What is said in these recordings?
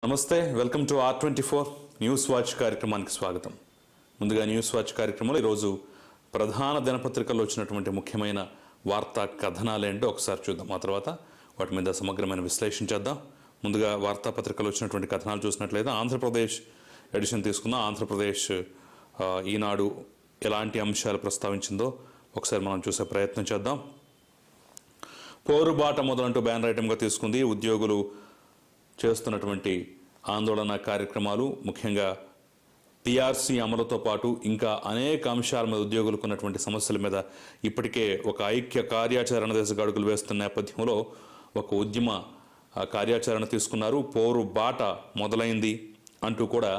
నమస్తే, welcome to R24 news watch కార్యక్రమానికి స్వాగతం. ముందుగా న్యూస్ వాచ్ కార్యక్రమంలో ఈరోజు ప్రధాన దినపత్రికల్లో వచ్చినటువంటి ముఖ్యమైన వార్తా కథనాలు ఏంటో ఒకసారి చూద్దాం. ఆ తర్వాత వాటి మీద సమగ్రమైన విశ్లేషణ చేద్దాం. ముందుగా వార్తాపత్రికల్లో వచ్చినటువంటి కథనాలు చూసినట్లయితే ఆంధ్రప్రదేశ్ ఎడిషన్ తీసుకుందాం. ఆంధ్రప్రదేశ్ ఈనాడు ఎలాంటి అంశాలు ప్రస్తావించిందో ఒకసారి మనం చూసే ప్రయత్నం చేద్దాం. పోరుబాట మొదలంటూ బ్యానర్ ఐటెంగా తీసుకుంది. ఉద్యోగులు చేస్తున్నటువంటి ఆందోళన కార్యక్రమాలు, ముఖ్యంగా టీఆర్సీ అమలుతో పాటు ఇంకా అనేక అంశాల మీద ఉద్యోగులకు ఉన్నటువంటి సమస్యల మీద ఇప్పటికే ఒక ఐక్య కార్యాచరణ దిశగా అడుగులు వేస్తున్న నేపథ్యంలో ఒక ఉద్యమ కార్యాచరణ తీసుకున్నారు. పోరు బాట మొదలైంది అంటూ కూడా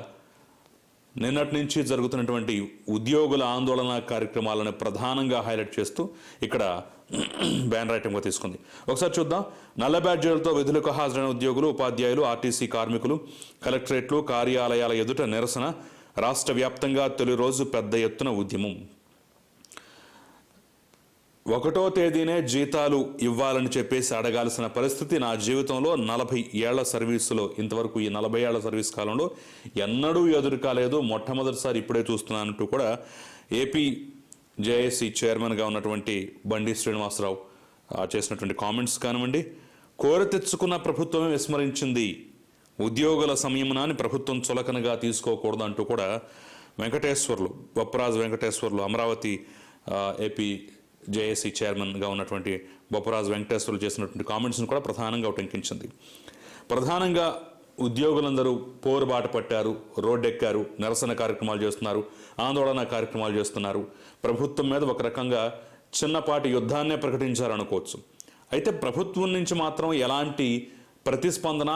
నిన్నటి నుంచి జరుగుతున్నటువంటి ఉద్యోగుల ఆందోళన కార్యక్రమాలను ప్రధానంగా హైలైట్ చేస్తూ ఇక్కడ బ్యానర్ ఐటెంగా తీసుకుంది. ఒకసారి చూద్దాం. నల్ల బ్యాడ్జీలతో విధులకు హాజరైన ఉద్యోగులు, ఉపాధ్యాయులు, ఆర్టీసీ కార్మికులు కలెక్టరేట్లు, కార్యాలయాల ఎదుట నిరసన. రాష్ట్ర వ్యాప్తంగా తొలి రోజు పెద్ద ఎత్తున ఉద్యమం. 1వ తేదీనే జీతాలు ఇవ్వాలని చెప్పేసి అడగాల్సిన పరిస్థితి నా జీవితంలో 40 ఏళ్ల సర్వీసులో, ఇంతవరకు ఈ 40 ఏళ్ల సర్వీస్ కాలంలో ఎన్నడూ ఎదురు కాలేదు, మొట్టమొదటిసారి ఇప్పుడే చూస్తున్నానంటూ కూడా ఏపీ జేఏసీ చైర్మన్గా ఉన్నటువంటి బండి శ్రీనివాసరావు చేసినటువంటి కామెంట్స్ కానివ్వండి. కోరి తెచ్చుకున్న ప్రభుత్వమే విస్మరించింది, ఉద్యోగుల సంయమనాన్ని ప్రభుత్వం చులకనగా తీసుకోకూడదు అంటూ కూడా బొప్పరాజు వెంకటేశ్వర్లు అమరావతి ఏపీ జేఏసీ చైర్మన్గా ఉన్నటువంటి బొప్పరాజు వెంకటేశ్వర్లు చేసినటువంటి కామెంట్స్ను కూడా ప్రధానంగా ఉటంకించింది. ప్రధానంగా ఉద్యోగులందరూ పోరుబాట పట్టారు, రోడ్డెక్కారు, నిరసన కార్యక్రమాలు చేస్తున్నారు, ఆందోళన కార్యక్రమాలు చేస్తున్నారు. ప్రభుత్వం మీద ఒక రకంగా చిన్నపాటి యుద్ధాన్నే ప్రకటించారనుకోవచ్చు. అయితే ప్రభుత్వం నుంచి మాత్రం ఎలాంటి ప్రతిస్పందన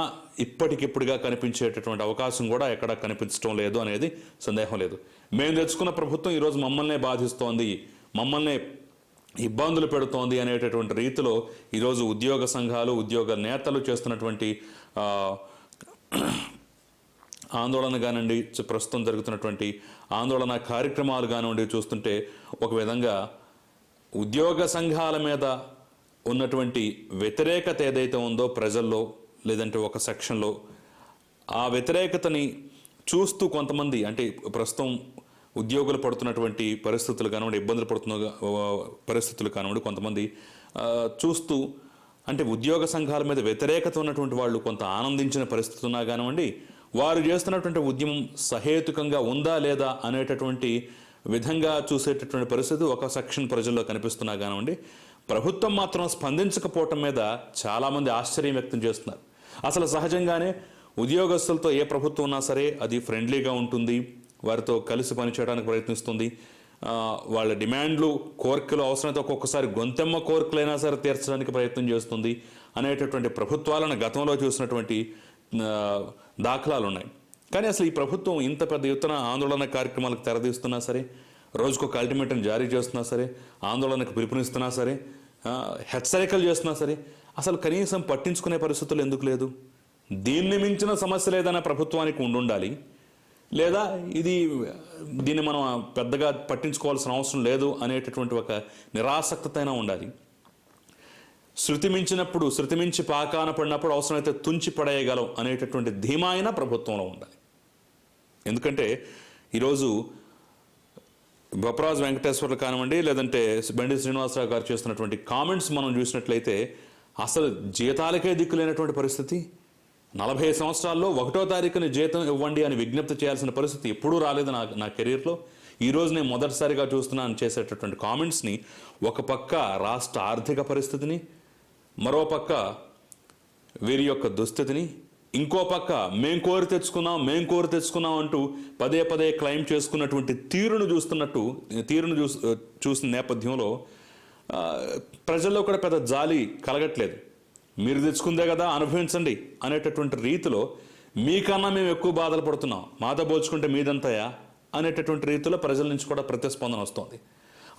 ఇప్పటికిప్పుడుగా కనిపించేటటువంటి అవకాశం కూడా ఎక్కడ కనిపించడం లేదు అనేది సందేహం లేదు. మేము తెచ్చుకున్న ప్రభుత్వం ఈరోజు మమ్మల్నే బాధిస్తోంది, మమ్మల్నే ఇబ్బందులు పెడుతోంది అనేటటువంటి రీతిలో ఈరోజు ఉద్యోగ సంఘాలు, ఉద్యోగ నేతలు చేస్తున్నటువంటి ఆందోళన కానివ్వండి, ప్రస్తుతం జరుగుతున్నటువంటి ఆందోళన కార్యక్రమాలు కానివ్వండి చూస్తుంటే ఒక విధంగా ఉద్యోగ సంఘాల మీద ఉన్నటువంటి వ్యతిరేకత ఏదైతే ఉందో ప్రజల్లో, లేదంటే ఒక సెక్షన్లో, ఆ వ్యతిరేకతని చూస్తూ కొంతమంది, అంటే ప్రస్తుతం ఉద్యోగులు పడుతున్నటువంటి పరిస్థితులు కానివ్వండి, ఇబ్బందులు పడుతున్న పరిస్థితులు కానివ్వండి, కొంతమంది చూస్తూ, అంటే ఉద్యోగ సంఘాల మీద వ్యతిరేకత ఉన్నటువంటి వాళ్ళు కొంత ఆనందించిన పరిస్థితి ఉన్నా కానివ్వండి, వారు చేస్తున్నటువంటి ఉద్యమం సహేతుకంగా ఉందా లేదా అనేటటువంటి విధంగా చూసేటటువంటి పరిస్థితి ఒక సెక్షన్ ప్రజల్లో కనిపిస్తున్నా కానివ్వండి, ప్రభుత్వం మాత్రం స్పందించకపోవటం మీద చాలామంది ఆశ్చర్యం వ్యక్తం చేస్తున్నారు. అసలు సహజంగానే ఉద్యోగస్తులతో ఏ ప్రభుత్వం ఉన్నా సరే అది ఫ్రెండ్లీగా ఉంటుంది, వారితో కలిసి పనిచేయడానికి ప్రయత్నిస్తుంది, వాళ్ళ డిమాండ్లు, కోరికలు అవసరమైతే ఒక్కొక్కసారి గొంతెమ్మ కోరికలైనా సరే తీర్చడానికి ప్రయత్నం చేస్తుంది అనేటటువంటి ప్రభుత్వాలను గతంలో చూసినటువంటి దాఖలాలు ఉన్నాయి. కానీ అసలు ఈ ప్రభుత్వం ఇంత పెద్ద ఎత్తున ఆందోళన కార్యక్రమాలకు తెరదీస్తున్నా సరే, రోజుకొక అల్టిమేటం జారీ చేస్తున్నా సరే, ఆందోళనకు పిలుపునిస్తున్నా సరే, హెచ్చరికలు చేస్తున్నా సరే, అసలు కనీసం పట్టించుకునే పరిస్థితులు ఎందుకు లేదు? దీన్ని మించిన సమస్య లేదన్న ప్రభుత్వానికి ఉండాలి, లేదా దీన్ని మనం పెద్దగా పట్టించుకోవాల్సిన అవసరం లేదు అనేటటువంటి ఒక నిరాసక్తతైనా ఉండాలి. శృతి మించి పాకాన పడినప్పుడు అవసరమైతే తుంచి పడేయగలం అనేటటువంటి ధీమా అయినా ప్రభుత్వంలో ఉండాలి. ఎందుకంటే ఈరోజు బొప్పరాజు వెంకటేశ్వర్లు కానివ్వండి, లేదంటే బండి శ్రీనివాసరావు గారు చేస్తున్నటువంటి కామెంట్స్ మనం చూసినట్లయితే అసలు జీతాలకే దిక్కులేనటువంటి పరిస్థితి. 40 సంవత్సరాల్లో 1వ తారీఖుని జీతం ఇవ్వండి అని విజ్ఞప్తి చేయాల్సిన పరిస్థితి ఎప్పుడూ రాలేదు నా కెరీర్లో. ఈరోజు నేను మొదటిసారిగా చూస్తున్నాను చేసేటటువంటి కామెంట్స్ని. ఒక పక్క రాష్ట్ర ఆర్థిక పరిస్థితిని, మరో పక్క వీరి యొక్క దుస్థితిని, ఇంకో పక్క మేం కోరి తెచ్చుకున్నాం అంటూ పదే పదే క్లెయిమ్ చేసుకున్నటువంటి తీరును చూసిన నేపథ్యంలో ప్రజల్లో కూడా పెద్ద జాలి కలగట్లేదు. మీరు తెచ్చుకుందే కదా, అనుభవించండి అనేటటువంటి రీతిలో మీకన్నా మేము ఎక్కువ బాధలు పడుతున్నాం, మాతో పోల్చుకుంటే మీదంతాయా అనేటటువంటి రీతిలో ప్రజల నుంచి కూడా ప్రతిస్పందన వస్తుంది.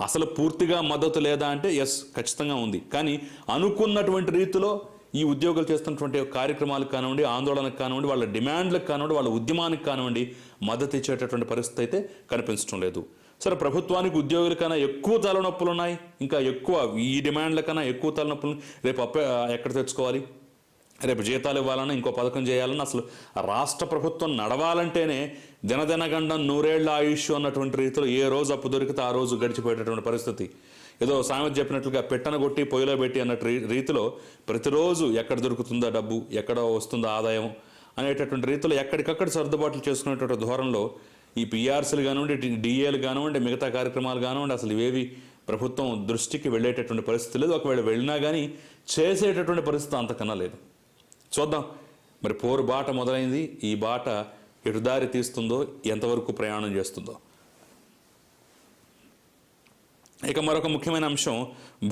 అసలు పూర్తిగా మద్దతు లేదా అంటే ఎస్, ఖచ్చితంగా ఉంది. కానీ అనుకున్నటువంటి రీతిలో ఈ ఉద్యోగులు చేస్తున్నటువంటి కార్యక్రమాలకు కానివ్వండి, ఆందోళనకు కానివ్వండి, వాళ్ళ డిమాండ్లకు కానివ్వండి, వాళ్ళ ఉద్యమానికి కానివ్వండి మద్దతు ఇచ్చేటటువంటి పరిస్థితి అయితే కనిపించడం లేదు. సరే, ప్రభుత్వానికి ఉద్యోగుల కన్నా ఎక్కువ తలనొప్పులు ఉన్నాయి, ఇంకా ఎక్కువ ఈ డిమాండ్ల కన్నా ఎక్కువ తలనొప్పులు రేపు ఎక్కడ తెచ్చుకోవాలి? రేపు జీతాలు ఇవ్వాలన్నా ఇంకో పథకం చేయాలన్నా అసలు రాష్ట్ర ప్రభుత్వం నడవాలంటేనే దినదినగండం నూరేళ్ల ఆయుష్ అన్నటువంటి రీతిలో ఏ రోజు అప్పు దొరికితే ఆ రోజు గడిచిపోయేటటువంటి పరిస్థితి. ఏదో సామెత చెప్పినట్లుగా పెట్టన కొట్టి పొయ్యిలో పెట్టి అన్నట్టు రీతిలో ప్రతిరోజు ఎక్కడ దొరుకుతుందో డబ్బు, ఎక్కడ వస్తుందో ఆదాయం అనేటటువంటి రీతిలో ఎక్కడికక్కడ సర్దుబాట్లు చేసుకునేటువంటి ధోరణిలో ఈ పిఆర్సీలు కానివ్వండి, డిఏలు కానివ్వండి, మిగతా కార్యక్రమాలు కానివ్వండి, అసలు ఇవేవి ప్రభుత్వం దృష్టికి వెళ్ళేటటువంటి పరిస్థితి లేదు. ఒకవేళ వెళ్ళినా కానీ చేసేటటువంటి పరిస్థితి అంతకన్నా లేదు. చూద్దాం మరి పోరు బాట మొదలైంది. ఈ బాట ఎటు దారి తీస్తుందో, ఎంతవరకు ప్రయాణం చేస్తుందో. ఇక మరొక ముఖ్యమైన అంశం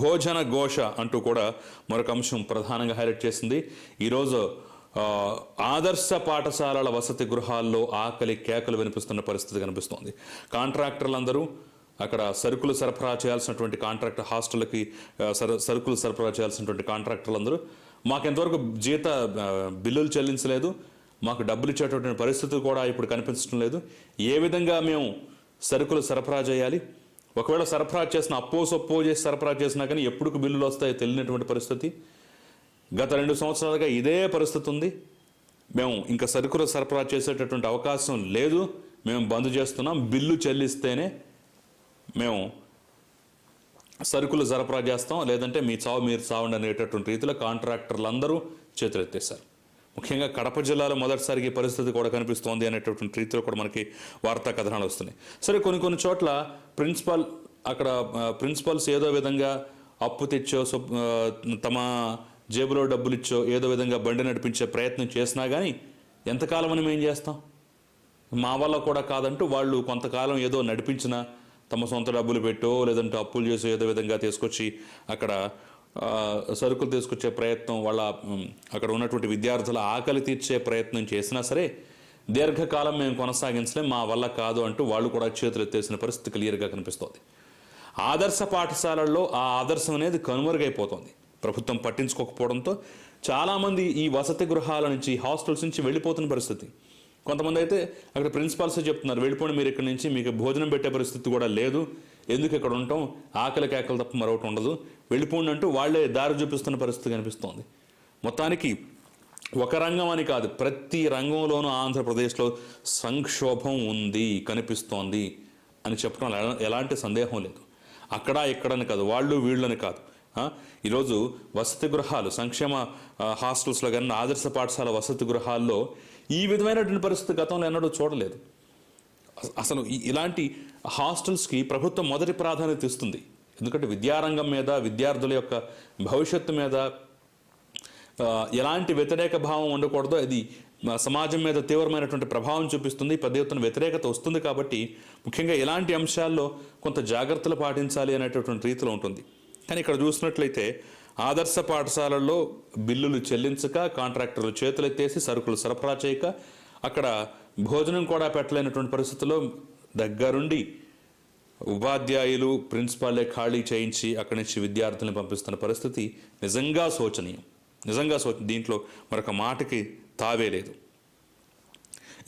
భోజన ఘోష అంటూ కూడా మరొక అంశం ప్రధానంగా హైలైట్ చేసింది. ఈరోజు ఆదర్శ పాఠశాలల వసతి గృహాల్లో ఆకలి కేకలు వినిపిస్తున్న పరిస్థితి కనిపిస్తోంది. కాంట్రాక్టర్లందరూ అక్కడ సరుకులు సరఫరా చేయాల్సినటువంటి కాంట్రాక్టర్ హాస్టల్కి సరుకులు సరఫరా చేయాల్సినటువంటి కాంట్రాక్టర్లందరూ మాకు ఎంతవరకు బిల్లులు చెల్లించలేదు, మాకు డబ్బులు ఇచ్చేటటువంటి పరిస్థితి కూడా ఇప్పుడు కనిపించడం లేదు, ఏ విధంగా మేము సరుకులు సరఫరా చేయాలి, ఒకవేళ సరఫరా చేసిన సొప్పో చేసి సరఫరా చేసినా కానీ ఎప్పుడు బిల్లులు వస్తాయో తెలియనటువంటి పరిస్థితి. గత 2 సంవత్సరాలుగా ఇదే పరిస్థితి ఉంది. మేము ఇంకా సరుకులు సరఫరా చేసేటటువంటి అవకాశం లేదు, మేము బంద్ చేస్తున్నాం, బిల్లు చెల్లిస్తేనే మేము సరుకులు సరఫరా చేస్తాం, లేదంటే మీ చావు మీరు చావండి అనేటటువంటి రీతిలో కాంట్రాక్టర్లు అందరూ చేతులెత్తేశారు. ముఖ్యంగా కడప జిల్లాలో మొదటిసారికి ఈ పరిస్థితి కూడా కనిపిస్తోంది అనేటటువంటి రీతిలో కూడా మనకి వార్తా కథనాలు వస్తున్నాయి. సరే, కొన్ని చోట్ల ప్రిన్సిపల్స్ ఏదో విధంగా అప్పు తెచ్చో తమ జేబులో డబ్బులు ఇచ్చో ఏదో విధంగా బండి నడిపించే ప్రయత్నం చేసినా కానీ ఎంతకాలం అని మేము చేస్తాం, మా వల్ల కూడా కాదంటూ వాళ్ళు కొంతకాలం ఏదో నడిపించిన తమ సొంత డబ్బులు పెట్టో లేదంటే అప్పులు చేసో ఏదో విధంగా తీసుకొచ్చి అక్కడ సరుకులు తీసుకొచ్చే ప్రయత్నం, వాళ్ళ అక్కడ ఉన్నటువంటి విద్యార్థుల ఆకలి తీర్చే ప్రయత్నం చేసినా సరే దీర్ఘకాలం మేము కొనసాగించలేం, మా వల్ల కాదు అంటూ వాళ్ళు కూడా చేతులు ఎత్తేసిన పరిస్థితి క్లియర్గా కనిపిస్తోంది. ఆదర్శ పాఠశాలల్లో ఆ ఆదర్శం అనేది కనుమరుగైపోతుంది. ప్రభుత్వం పట్టించుకోకపోవడంతో చాలామంది ఈ వసతి గృహాల నుంచి, హాస్టల్స్ నుంచి వెళ్ళిపోతున్న పరిస్థితి. కొంతమంది అయితే అక్కడ ప్రిన్సిపాల్సే చెప్తున్నారు, వెళ్ళిపోండి మీరు ఇక్కడి నుంచి, మీకు భోజనం పెట్టే పరిస్థితి కూడా లేదు, ఎందుకు ఇక్కడ ఉంటాం, ఆకలి కేకలు తప్ప మరొకటి ఉండదు, వెళ్ళిపోండి అంటూ వాళ్లే దారి చూపిస్తున్న పరిస్థితి కనిపిస్తోంది. మొత్తానికి ఒక రంగం అని కాదు, ప్రతి రంగంలోనూ ఆంధ్రప్రదేశ్లో సంక్షోభం ఉంది, కనిపిస్తోంది అని చెప్పడం ఎలాంటి సందేహం లేదు. అక్కడ ఇక్కడని కాదు, వాళ్ళు వీళ్ళని కాదు. ఈరోజు వసతి గృహాలు, సంక్షేమ హాస్టల్స్లో కానీ ఆదర్శ పాఠశాల వసతి గృహాల్లో ఈ విధమైనటువంటి పరిస్థితి గతంలో ఎన్నడూ చూడలేదు. అసలు ఇలాంటి హాస్టల్స్కి ప్రభుత్వం మొదటి ప్రాధాన్యత ఇస్తుంది. ఎందుకంటే విద్యారంగం మీద, విద్యార్థుల యొక్క భవిష్యత్తు మీద ఎలాంటి వ్యతిరేక భావం ఉండకూడదో, అది సమాజం మీద తీవ్రమైనటువంటి ప్రభావం చూపిస్తుంది, పెద్ద ఎత్తున వ్యతిరేకత వస్తుంది. కాబట్టి ముఖ్యంగా ఇలాంటి అంశాల్లో కొంత జాగ్రత్తలు పాటించాలి అనేటటువంటి రీతిలో ఉంటుంది. కానీ ఇక్కడ చూసినట్లయితే ఆదర్శ పాఠశాలల్లో బిల్లులు చెల్లించక, కాంట్రాక్టర్లు చేతులెత్తేసి సరుకులు సరఫరా చేయక, అక్కడ భోజనం కూడా పెట్టలేనటువంటి పరిస్థితుల్లో దగ్గరుండి ఉపాధ్యాయులు, ప్రిన్సిపాల్లే ఖాళీ చేయించి అక్కడి నుంచి విద్యార్థులను పంపిస్తున్న పరిస్థితి నిజంగా శోచనీయం. దీంట్లో మరొక మాటకి తావే లేదు.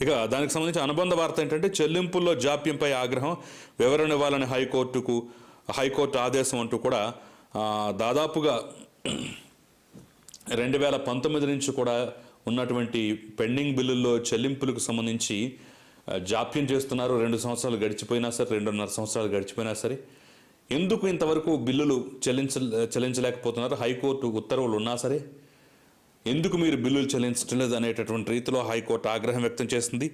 ఇక దానికి సంబంధించి అనుబంధ వార్త ఏంటంటే చెల్లింపుల్లో జాప్యంపై ఆగ్రహం, వివరణ ఇవ్వాలని హైకోర్టు ఆదేశం అంటూ కూడా దాదాపుగా 2019 నుంచి కూడా ఉన్నటువంటి పెండింగ్ బిల్లుల్లో చెల్లింపులకు సంబంధించి జాప్యం చేస్తున్నారు. 2 సంవత్సరాలు గడిచిపోయినా సరే, 2.5 సంవత్సరాలు గడిచిపోయినా సరే ఎందుకు ఇంతవరకు బిల్లులు చెల్లించలేకపోతున్నారు? హైకోర్టు ఉత్తర్వులు ఉన్నా సరే ఎందుకు మీరు బిల్లులు చెల్లించడం లేదు అనేటటువంటి రీతిలో హైకోర్టు ఆగ్రహం వ్యక్తం చేసింది.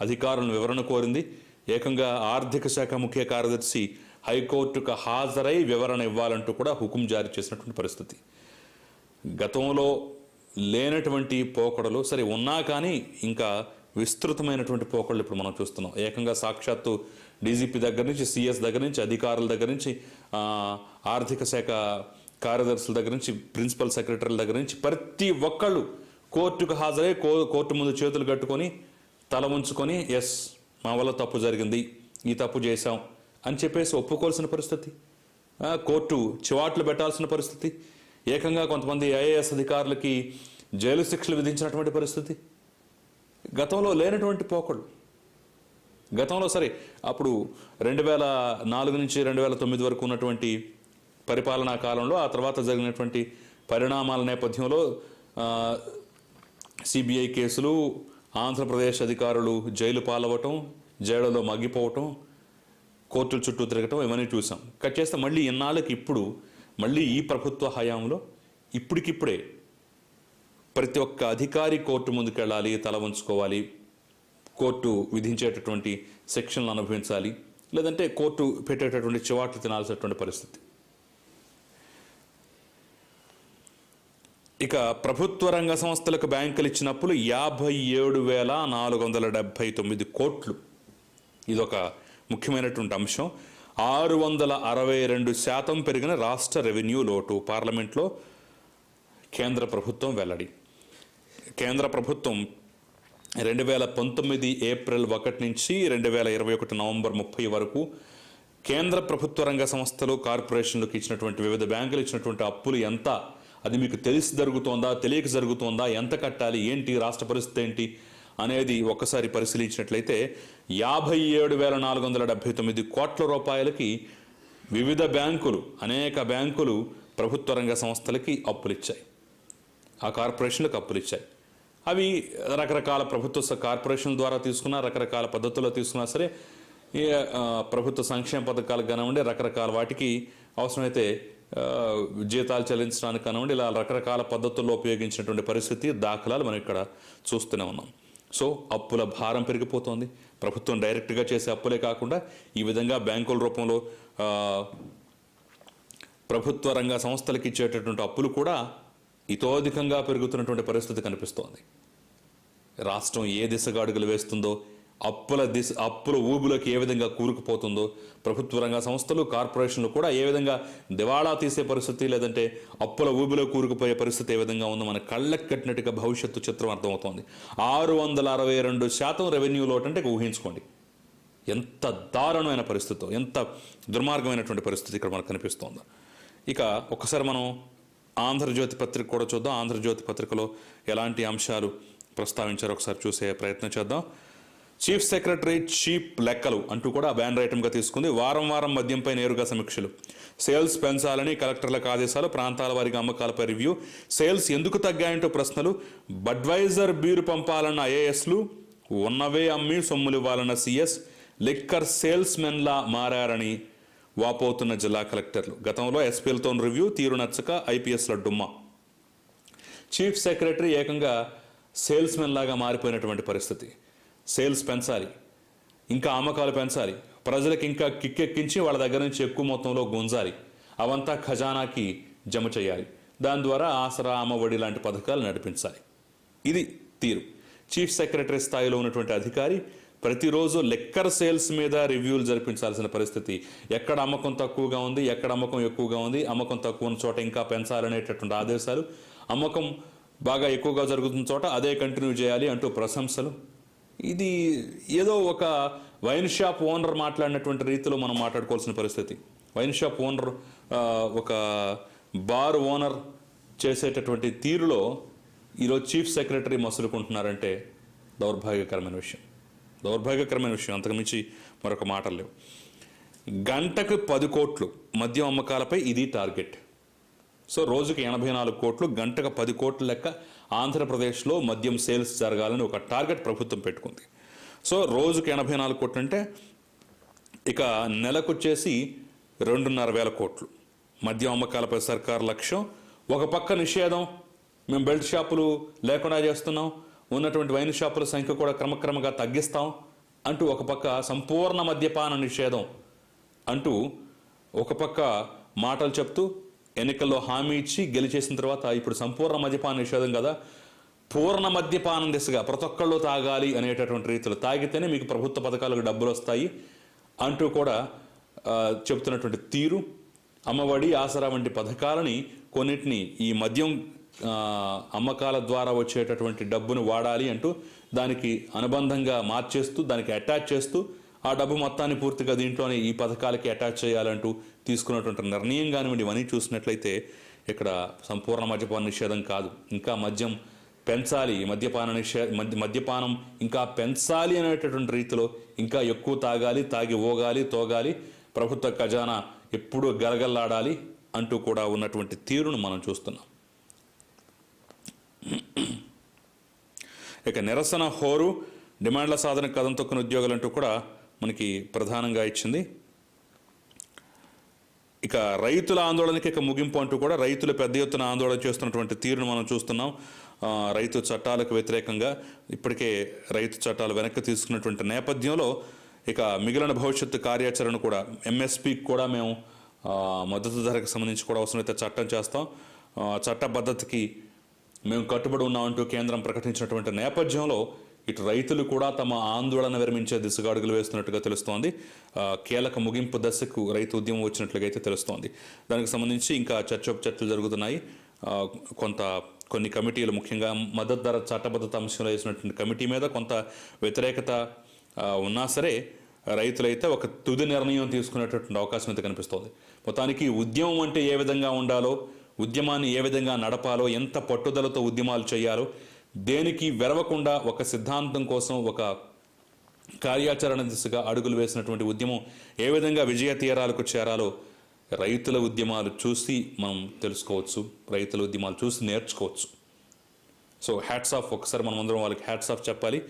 అధికారులను వివరణ కోరింది. ఏకంగా ఆర్థిక శాఖ ముఖ్య కార్యదర్శి హైకోర్టుకు హాజరై వివరణ ఇవ్వాలంటూ కూడా హుకుం జారీ చేసినటువంటి పరిస్థితి. గతంలో లేనటువంటి పోకడలు సరే ఉన్నా కానీ ఇంకా విస్తృతమైనటువంటి పోకడలు ఇప్పుడు మనం చూస్తున్నాం. ఏకంగా సాక్షాత్తు డీజీపీ దగ్గర నుంచి, సిఎస్ దగ్గర నుంచి, అధికారుల దగ్గర నుంచి, ఆర్థిక శాఖ కార్యదర్శుల దగ్గర నుంచి, ప్రిన్సిపల్ సెక్రటరీల దగ్గర నుంచి ప్రతి ఒక్కళ్ళు కోర్టుకు హాజరై కోర్టు ముందు చేతులు కట్టుకొని తల ఉంచుకొని ఎస్ మా వల్ల తప్పు జరిగింది, ఈ తప్పు చేశాం అని చెప్పేసి ఒప్పుకోవాల్సిన పరిస్థితి, కోర్టు చివాట్లు పెట్టాల్సిన పరిస్థితి, ఏకంగా కొంతమంది ఐఏఎస్ అధికారులకి జైలు శిక్షలు విధించినటువంటి పరిస్థితి. గతంలో లేనటువంటి పోకళ్ళు. గతంలో సరే అప్పుడు 2004 నుంచి 2009 వరకు ఉన్నటువంటి పరిపాలనా కాలంలో, ఆ తర్వాత జరిగినటువంటి పరిణామాల నేపథ్యంలో సిబిఐ కేసులు, ఆంధ్రప్రదేశ్ అధికారులు జైలు పాలవటం, జైలులో మగ్గిపోవటం, కోర్టుల చుట్టూ తిరగటం ఇవన్నీ చూసాం. కట్ చేస్తే మళ్ళీ ఇన్నాళ్ళకి ఇప్పుడు మళ్ళీ ఈ ప్రభుత్వ హయాంలో ఇప్పటికిప్పుడే ప్రతి ఒక్క అధికారి కోర్టు ముందుకెళ్ళాలి, తల వంచుకోవాలి, కోర్టు విధించేటటువంటి శిక్షలను అనుభవించాలి, లేదంటే కోర్టు పెట్టేటటువంటి చివాట్లు తినాల్సినటువంటి పరిస్థితి. ఇక ప్రభుత్వ రంగ సంస్థలకు బ్యాంకులు ఇచ్చిన అప్పులు 57,479 కోట్లు. ఇదొక ముఖ్యమైనటువంటి అంశం. 662% పెరిగిన రాష్ట్ర రెవెన్యూ లోటు. పార్లమెంట్లో కేంద్ర ప్రభుత్వం వెల్లడి. కేంద్ర ప్రభుత్వం 2019 ఏప్రిల్ 1 నుంచి 2021 నవంబర్ 30 వరకు కేంద్ర ప్రభుత్వ రంగ సంస్థలు, కార్పొరేషన్లకు ఇచ్చినటువంటి, వివిధ బ్యాంకులు ఇచ్చినటువంటి అప్పులు ఎంత, అది మీకు తెలిసి జరుగుతోందా, తెలియక జరుగుతోందా, ఎంత కట్టాలి, ఏంటి రాష్ట్ర పరిస్థితి ఏంటి అనేది ఒక్కసారి పరిశీలించినట్లయితే 57,479 కోట్ల రూపాయలకి వివిధ బ్యాంకులు, అనేక బ్యాంకులు ప్రభుత్వ రంగ సంస్థలకి అప్పులు ఇచ్చాయి, ఆ కార్పొరేషన్లకు అప్పులు ఇచ్చాయి. అవి రకరకాల ప్రభుత్వ కార్పొరేషన్ల ద్వారా తీసుకున్నా, రకరకాల పద్ధతుల్లో తీసుకున్నా సరే, ప్రభుత్వ సంక్షేమ పథకాలకు కానివ్వండి, రకరకాల వాటికి అవసరమైతే జీతాలు చెల్లించడానికి కానివ్వండి, ఇలా రకరకాల పద్ధతుల్లో ఉపయోగించినటువంటి పరిస్థితి, దాఖలాలు మనం ఇక్కడ చూస్తూనే ఉన్నాం. సో అప్పుల భారం పెరిగిపోతోంది. ప్రభుత్వం డైరెక్ట్గా చేసే అప్పులే కాకుండా ఈ విధంగా బ్యాంకుల రూపంలో ప్రభుత్వ రంగ సంస్థలకు ఇచ్చేటటువంటి అప్పులు కూడా ఇతోధికంగా పెరుగుతున్నటువంటి పరిస్థితి కనిపిస్తోంది. రాష్ట్రం ఏ దిశగా అడుగులు వేస్తుందో, అప్పుల ఊబులోకి ఏ విధంగా కూరుకుపోతుందో, ప్రభుత్వ రంగ సంస్థలు, కార్పొరేషన్లు కూడా ఏ విధంగా దివాళా తీసే పరిస్థితి, లేదంటే అప్పుల ఊబిలో కూరుకుపోయే పరిస్థితి ఏ విధంగా ఉందో మన కళ్ళకు కట్టినట్టుగా భవిష్యత్తు చిత్రం అర్థమవుతోంది. 662% రెవెన్యూ లోటు అంటే ఊహించుకోండి ఎంత దారుణమైన పరిస్థితో, ఎంత దుర్మార్గమైనటువంటి పరిస్థితి ఇక్కడ మనకు కనిపిస్తోందో. ఇక ఒక్కసారి మనం ఆంధ్రజ్యోతి పత్రిక కూడా చూద్దాం. ఆంధ్రజ్యోతి పత్రికలో ఎలాంటి అంశాలు ప్రస్తావించారో ఒకసారి చూసే ప్రయత్నం చేద్దాం. చీఫ్ సెక్రటరీ చీప్ లెక్కలు అంటూ కూడా బ్యానర్ ఐటమ్గా తీసుకుంది. వారం వారం మద్యంపై నేరుగా సమీక్షలు, సేల్స్ పెంచాలని కలెక్టర్లకు ఆదేశాలు, ప్రాంతాల వారీగా అమ్మకాలపై రివ్యూ, సేల్స్ ఎందుకు తగ్గాయంటూ ప్రశ్నలు, బడ్వైజర్ బీరు పంపాలన్న ఐఏఎస్లు, ఉన్నవే అమ్మి సొమ్ములు ఇవ్వాలన్న సీఎస్, లిక్కర్ సేల్స్ మెన్లా మారారని వాపోతున్న జిల్లా కలెక్టర్లు, గతంలో ఎస్పీలతో రివ్యూ, తీరు నచ్చక ఐపీఎస్ల డుమ్మా. చీఫ్ సెక్రటరీ ఏకంగా సేల్స్ మెన్ లాగా మారిపోయినటువంటి పరిస్థితి. సేల్స్ పెంచాలి, ఇంకా అమ్మకాలు పెంచాలి, ప్రజలకు ఇంకా కిక్కెక్కించి వాళ్ళ దగ్గర నుంచి ఎక్కువ మొత్తంలో గుంజాలి, అవంతా ఖజానాకి జమ చేయాలి, దాని ద్వారా ఆసరా, అమ్మఒడి లాంటి పథకాలు నడిపించాలి. ఇది తీరు. చీఫ్ సెక్రటరీ స్థాయిలో ఉన్నటువంటి అధికారి ప్రతిరోజు లెక్కర్ సేల్స్ మీద రివ్యూలు జరిపించాల్సిన పరిస్థితి. ఎక్కడ అమ్మకం తక్కువగా ఉంది, ఎక్కడ అమ్మకం ఎక్కువగా ఉంది, అమ్మకం తక్కువ ఉన్న చోట ఇంకా పెంచాలనేటటువంటి ఆదేశాలు, అమ్మకం బాగా ఎక్కువగా జరుగుతున్న చోట అదే కంటిన్యూ చేయాలి అంటూ ప్రశంసలు. ఇది ఏదో ఒక వైన్ షాప్ ఓనర్ మాట్లాడినటువంటి రీతిలో మనం మాట్లాడుకోవాల్సిన పరిస్థితి. వైన్ షాప్ ఓనర్, ఒక బార్ ఓనర్ చేసేటటువంటి తీరులో ఈరోజు చీఫ్ సెక్రటరీ మసులుకుంటున్నారంటే దౌర్భాగ్యకరమైన విషయం. అంతకుమించి మరొక మాటలు లేవు. గంటకు 10 కోట్లు మద్యం అమ్మకాలపై ఇది టార్గెట్. సో రోజుకి 84 కోట్లు, గంటకు 10 కోట్ల లెక్క ఆంధ్రప్రదేశ్లో మద్యం సేల్స్ జరగాలని ఒక టార్గెట్ ప్రభుత్వం పెట్టుకుంది. సో రోజుకి 84 కోట్లు అంటే ఇక నెలకొచ్చేసి 2,500 కోట్లు మద్యం అమ్మకాలపై సర్కారు లక్ష్యం. ఒక పక్క నిషేధం, మేము బెల్ట్ షాపులు లేకుండా చేస్తున్నాం, ఉన్నటువంటి వైన్ షాపుల సంఖ్య కూడా క్రమక్రమంగా తగ్గిస్తాం అంటూ ఒక పక్క సంపూర్ణ మద్యపాన నిషేధం అంటూ ఒక పక్క మాటలు చెప్తూ ఎన్నికల్లో హామీ ఇచ్చి గెలిచేసిన తర్వాత ఇప్పుడు సంపూర్ణ మద్యపాన నిషేధం కదా, పూర్ణ మద్యపానం దిశగా ప్రతి ఒక్కళ్ళు తాగాలి అనేటటువంటి రీతిలో, తాగితేనే మీకు ప్రభుత్వ పథకాలకు డబ్బులు వస్తాయి అంటూ కూడా చెప్తున్నటువంటి తీరు, అమ్మఒడి, ఆసరా వంటి పథకాలని కొన్నిటిని ఈ మద్యం అమ్మకాల ద్వారా వచ్చేటటువంటి డబ్బును వాడాలి అంటూ దానికి అనుబంధంగా మార్చేస్తూ, దానికి అటాచ్ చేస్తూ, ఆ డబ్బు మొత్తాన్ని పూర్తిగా దీంట్లోనే ఈ పథకాలకి అటాచ్ చేయాలంటూ తీసుకున్నటువంటి నిర్ణయం కానివ్వండి, ఇవన్నీ చూసినట్లయితే ఇక్కడ సంపూర్ణ మద్యపాన నిషేధం కాదు, ఇంకా మద్యం పెంచాలి, మద్యపానం ఇంకా పెంచాలి అనేటటువంటి రీతిలో ఇంకా ఎక్కువ తాగాలి, తాగి ఓగాలి, తోగాలి, ప్రభుత్వ ఖజానా ఎప్పుడూ గలగల్లాడాలి అంటూ కూడా ఉన్నటువంటి తీరును మనం చూస్తున్నాం. ఇక నిరసన హోరు, డిమాండ్ల సాధన కథం తొక్కిన ఉద్యోగులంటూ కూడా మనకి ప్రధానంగా ఇచ్చింది. ఇక రైతుల ఆందోళనకి ఇక ముగింపు అంటూ కూడా రైతులు పెద్ద ఎత్తున ఆందోళన చేస్తున్నటువంటి తీరును మనం చూస్తున్నాం. రైతు చట్టాలకు వ్యతిరేకంగా ఇప్పటికే రైతు చట్టాలు వెనక్కి తీసుకున్నటువంటి నేపథ్యంలో ఇక మిగిలిన భవిష్యత్తు కార్యాచరణ కూడా ఎంఎస్పీకి కూడా మేము మద్దతు ధరకు సంబంధించి కూడా అవసరమైతే చట్టం చేస్తాం, చట్టబద్ధతకి మేము కట్టుబడి ఉన్నామంటూ కేంద్రం ప్రకటించినటువంటి నేపథ్యంలో ఇటు రైతులు కూడా తమ ఆందోళన విరమించే దిశగా అడుగులు వేస్తున్నట్టుగా తెలుస్తోంది. కీలక ముగింపు దశకు రైతు ఉద్యమం వచ్చినట్లుగా అయితే తెలుస్తోంది. దానికి సంబంధించి ఇంకా చర్చలు జరుగుతున్నాయి. కొన్ని కమిటీలు, ముఖ్యంగా మద్దతు ధర చట్టబద్ధత అంశంలో వేసినటువంటి కమిటీ మీద కొంత వ్యతిరేకత ఉన్నా సరే రైతులైతే ఒక తుది నిర్ణయం తీసుకునేటటువంటి అవకాశం అయితే కనిపిస్తోంది. మొత్తానికి ఉద్యమం అంటే ఏ విధంగా ఉండాలో, ఉద్యమాన్ని ఏ విధంగా నడపాలో, ఎంత పట్టుదలతో ఉద్యమాలు చేయాలో, దేనికి వెరవకుండా ఒక సిద్ధాంతం కోసం ఒక కార్యాచరణ దిశగా అడుగులు వేసినటువంటి ఉద్యమం ఏ విధంగా విజయ తీరాలకు చేరాలో రైతుల ఉద్యమాలు చూసి మనం తెలుసుకోవచ్చు, రైతుల ఉద్యమాలు చూసి నేర్చుకోవచ్చు. సో హ్యాట్స్ ఆఫ్, ఒకసారి మనం అందరం వాళ్ళకి హ్యాట్స్ ఆఫ్ చెప్పాలి.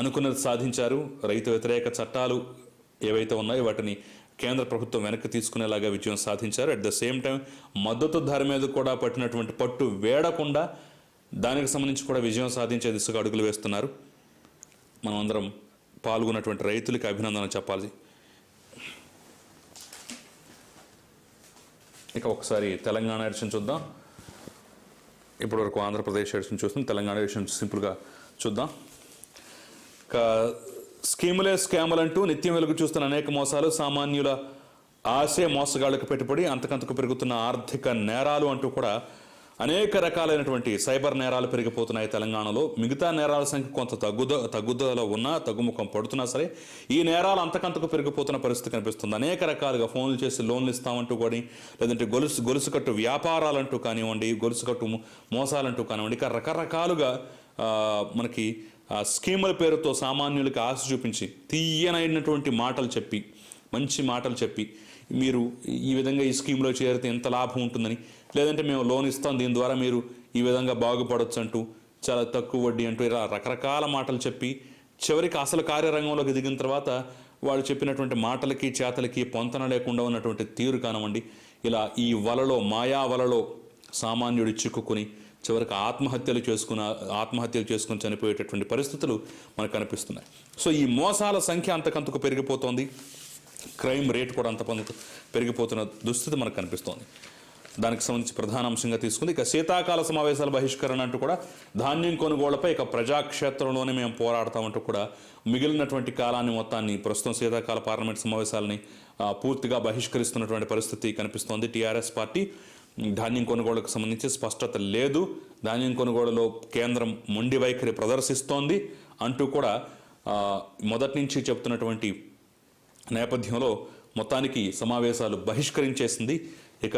అనుకున్నది సాధించారు. రైతు వ్యతిరేక చట్టాలు ఏవైతే ఉన్నాయో వాటిని కేంద్ర ప్రభుత్వం వెనక్కి తీసుకునేలాగా విజయం సాధించారు. అట్ ద సేమ్ టైం మద్దతు ధర మీద కూడా పట్టినటువంటి పట్టు వేడకుండా దానికి సంబంధించి కూడా విజయం సాధించే దిశగా అడుగులు వేస్తున్నారు. మనం అందరం పాల్గొన్నటువంటి రైతులకి అభినందన చెప్పాలి. ఇక ఒకసారి తెలంగాణ ఎడిషన్ చూద్దాం. ఇప్పటివరకు ఆంధ్రప్రదేశ్ ఎడిషన్ చూస్తాం, తెలంగాణ ఎడిషన్ సింపుల్గా చూద్దాం. ఇక స్కాములంటూ నిత్యం వెలుగు చూస్తున్న అనేక మోసాలు, సామాన్యుల ఆశే మోసగాళ్లకు పెట్టుబడి, అంతకంతకు పెరుగుతున్న ఆర్థిక నేరాలు అంటూ కూడా అనేక రకాలైనటువంటి సైబర్ నేరాలు పెరిగిపోతున్నాయి తెలంగాణలో. మిగతా నేరాల సంఖ్య కొంత తగ్గుదల ఉన్నా, తగ్గుముఖం పడుతున్నా సరే ఈ నేరాలు అంతకంతకు పెరిగిపోతున్న పరిస్థితి కనిపిస్తుంది. అనేక రకాలుగా ఫోన్లు చేసి లోన్లు ఇస్తామంటూ కూడా, లేదంటే గొలుసు కట్టు వ్యాపారాలంటూ కానివ్వండి, గొలుసు కట్టు మోసాలంటూ కానివ్వండి, ఇక రకరకాలుగా మనకి స్కీముల పేరుతో సామాన్యులకి ఆశ చూపించి తీయనైనటువంటి మాటలు చెప్పి, మంచి మాటలు చెప్పి, మీరు ఈ విధంగా ఈ స్కీమ్లో చేరితే ఎంత లాభం ఉంటుందని, లేదంటే మేము లోన్ ఇస్తాం దీని ద్వారా మీరు ఈ విధంగా బాగుపడవచ్చు అంటూ, చాలా తక్కువ వడ్డీ అంటూ ఇలా రకరకాల మాటలు చెప్పి చివరికి అసలు కార్యరంగంలోకి దిగిన తర్వాత వాళ్ళు చెప్పినటువంటి మాటలకి చేతలకి పొంతన లేకుండా ఉన్నటువంటి తీరు కానివ్వండి, ఇలా ఈ మాయా వలలో సామాన్యుడు చిక్కుకుని చివరికి ఆత్మహత్యలు చేసుకుని చనిపోయేటటువంటి పరిస్థితులు మనకు కనిపిస్తున్నాయి. సో ఈ మోసాల సంఖ్య అంతకంతకు పెరిగిపోతోంది, క్రైమ్ రేట్ కూడా అంత పెరిగిపోతున్న దుస్థితి మనకు కనిపిస్తోంది. దానికి సంబంధించి ప్రధాన అంశంగా తీసుకుంది. ఇక శీతాకాల సమావేశాల బహిష్కరణ అంటూ కూడా, ధాన్యం కొనుగోళ్లపై ఇక ప్రజాక్షేత్రంలోనే మేము పోరాడతామంటూ కూడా మిగిలినటువంటి కాలాన్ని మొత్తాన్ని ప్రస్తుతం శీతాకాల పార్లమెంట్ సమావేశాలని పూర్తిగా బహిష్కరిస్తున్నటువంటి పరిస్థితి కనిపిస్తోంది. టీఆర్ఎస్ పార్టీ ధాన్యం కొనుగోళ్లకు సంబంధించి స్పష్టత లేదు, ధాన్యం కొనుగోలులో కేంద్రం మొండి వైఖరి ప్రదర్శిస్తోంది అంటూ కూడా మొదటి నుంచి చెప్తున్నటువంటి నేపథ్యంలో మొత్తానికి సమావేశాలు బహిష్కరించేసింది. ఇక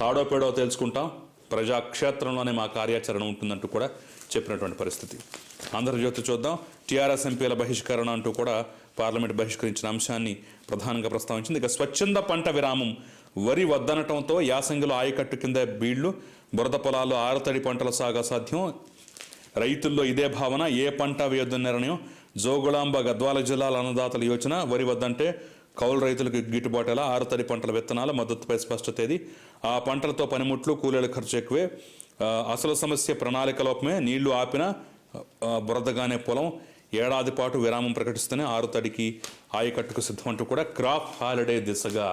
తాడో పేడో తెలుసుకుంటాం, ప్రజాక్షేత్రంలోనే మా కార్యాచరణ ఉంటుందంటూ కూడా చెప్పినటువంటి పరిస్థితి. ఆంధ్రజ్యోతి చూద్దాం. టీఆర్ఎస్ ఎంపీల బహిష్కరణ అంటూ కూడా పార్లమెంట్ బహిష్కరించిన అంశాన్ని ప్రధానంగా ప్రస్తావించింది. ఇక స్వచ్ఛంద పంట విరామం, వరి వద్దనటంతో యాసంగిలో ఆయకట్టు కింద బీళ్లు, బురద పొలాల్లో ఆరుతడి పంటల సాగు అసాధ్యం, రైతుల్లో ఇదే భావన, ఏ పంట వేయొద్దని నిర్ణయం, జోగులాంబ గద్వాల జిల్లాల అన్నదాతల యోచన, వరి వద్దంటే కౌలు రైతులకు గిట్టుబాటు ఎలా, ఆరుతడి పంటల విత్తనాల మద్దతుపై స్పష్టత ఏది, ఆ పంటలతో పనిముట్లు కూలీల ఖర్చు ఎక్కువే, అసలు సమస్య ప్రణాళిక లోపమే, నీళ్లు ఆపిన బురదగానే పొలం, ఏడాది పాటు విరామం ప్రకటిస్తూనే ఆరుతడికి ఆయకట్టుకు సిద్ధమంటూ కూడా క్రాప్ హాలిడే దిశగా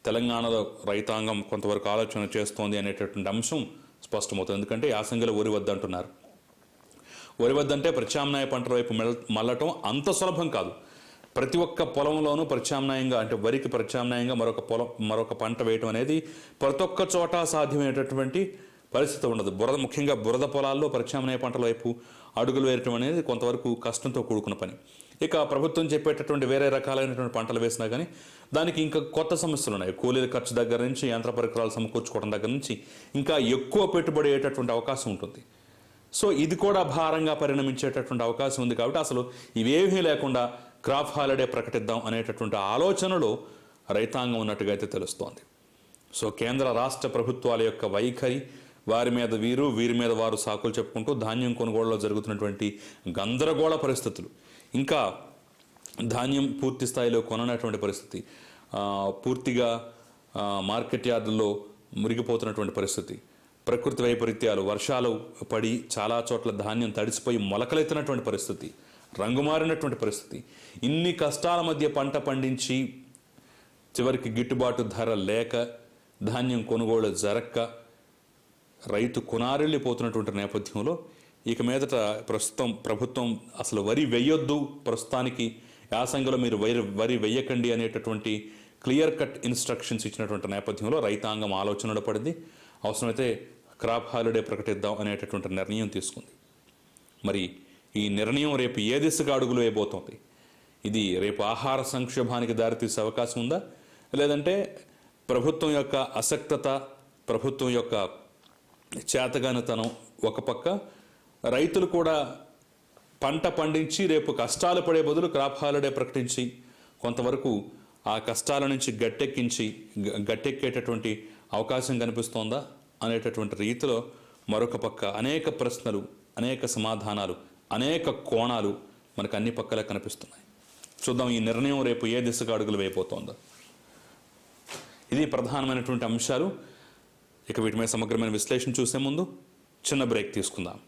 తెలంగాణలో రైతాంగం కొంతవరకు ఆలోచన చేస్తోంది అనేటటువంటి అంశం స్పష్టమవుతుంది. ఎందుకంటే యాసంగిలో వరి వద్దంటున్నారు. వరి వద్దంటే ప్రత్యామ్నాయ పంటల వైపు మళ్ళటం అంత సులభం కాదు. ప్రతి ఒక్క పొలంలోనూ ప్రత్యామ్నాయంగా, అంటే వరికి ప్రత్యామ్నాయంగా మరొక పంట వేయటం అనేది ప్రతి ఒక్క చోట సాధ్యమైనటువంటి పరిస్థితి ఉండదు. ముఖ్యంగా బురద పొలాల్లో ప్రత్యామ్నాయ పంటల వైపు అడుగులు వేయటం అనేది కొంతవరకు కష్టంతో కూడుకున్న పని. ఇక ప్రభుత్వం చెప్పేటటువంటి వేరే రకాలైనటువంటి పంటలు వేసినా కానీ దానికి ఇంకా కొత్త సమస్యలు ఉన్నాయి. కూలీల ఖర్చు దగ్గర నుంచి, యంత్ర పరికరాలు సమకూర్చుకోవడం దగ్గర నుంచి ఇంకా ఎక్కువ పెట్టుబడి అయ్యేటటువంటి అవకాశం ఉంటుంది. సో ఇది కూడా భారంగా పరిణమించేటటువంటి అవకాశం ఉంది. కాబట్టి అసలు ఇవేమీ లేకుండా క్రాప్ హాలిడే ప్రకటిద్దాం అనేటటువంటి ఆలోచనలో రైతాంగం ఉన్నట్టుగా అయితే తెలుస్తోంది. సో కేంద్ర రాష్ట్ర ప్రభుత్వాల యొక్క వైఖరి, వారి మీద వీరు, వీరి మీద వారు సాకులు చెప్పుకుంటూ ధాన్యం కొనుగోలులో జరుగుతున్నటువంటి గందరగోళ పరిస్థితులు, ఇంకా ధాన్యం పూర్తి స్థాయిలో కొననటువంటి పరిస్థితి, పూర్తిగా మార్కెట్ యార్డుల్లో మురిగిపోతున్నటువంటి పరిస్థితి, ప్రకృతి వైపరీత్యాలు, వర్షాలు పడి చాలా చోట్ల ధాన్యం తడిసిపోయి మొలకలెత్తినటువంటి పరిస్థితి, రంగుమారినటువంటి పరిస్థితి, ఇన్ని కష్టాల మధ్య పంట పండించి చివరికి గిట్టుబాటు ధర లేక ధాన్యం కొనుగోలు జరక్క రైతు కొనారెళ్ళిపోతున్నటువంటి నేపథ్యంలో ఇక మీదట ప్రస్తుతం ప్రభుత్వం అసలు వరి వెయ్యొద్దు, ప్రస్తుతానికి యాసంగిలో మీరు వరి వెయ్యకండి అనేటటువంటి క్లియర్ కట్ ఇన్స్ట్రక్షన్స్ ఇచ్చినటువంటి నేపథ్యంలో రైతాంగం ఆలోచనలో పడింది. అవసరమైతే క్రాప్ హాలిడే ప్రకటిద్దాం అనేటటువంటి నిర్ణయం తీసుకుంది. మరి ఈ నిర్ణయం రేపు ఏ దిశగా అడుగులు వేయబోతోంది? ఇది రేపు ఆహార సంక్షోభానికి దారితీసే అవకాశం ఉందా, లేదంటే ప్రభుత్వం యొక్క అసక్తత, ప్రభుత్వం యొక్క చేతగానితనం ఒక పక్క, రైతులు కూడా పంట పండించి రేపు కష్టాలు పడే బదులు క్రాప్ హాలిడే ప్రకటించి కొంతవరకు ఆ కష్టాల నుంచి గట్టెక్కేటటువంటి అవకాశం కనిపిస్తోందా అనేటటువంటి రీతిలో మరొక పక్క అనేక ప్రశ్నలు, అనేక సమాధానాలు, అనేక కోణాలు మనకు అన్ని పక్కలే కనిపిస్తున్నాయి. చూద్దాం ఈ నిర్ణయం రేపు ఏ దిశగా అడుగులు వేయబోతోందో. ఇది ప్రధానమైనటువంటి అంశాలు. ఇక వీటి మీద సమగ్రమైన విశ్లేషణ చూసే ముందు చిన్న బ్రేక్ తీసుకుందాం.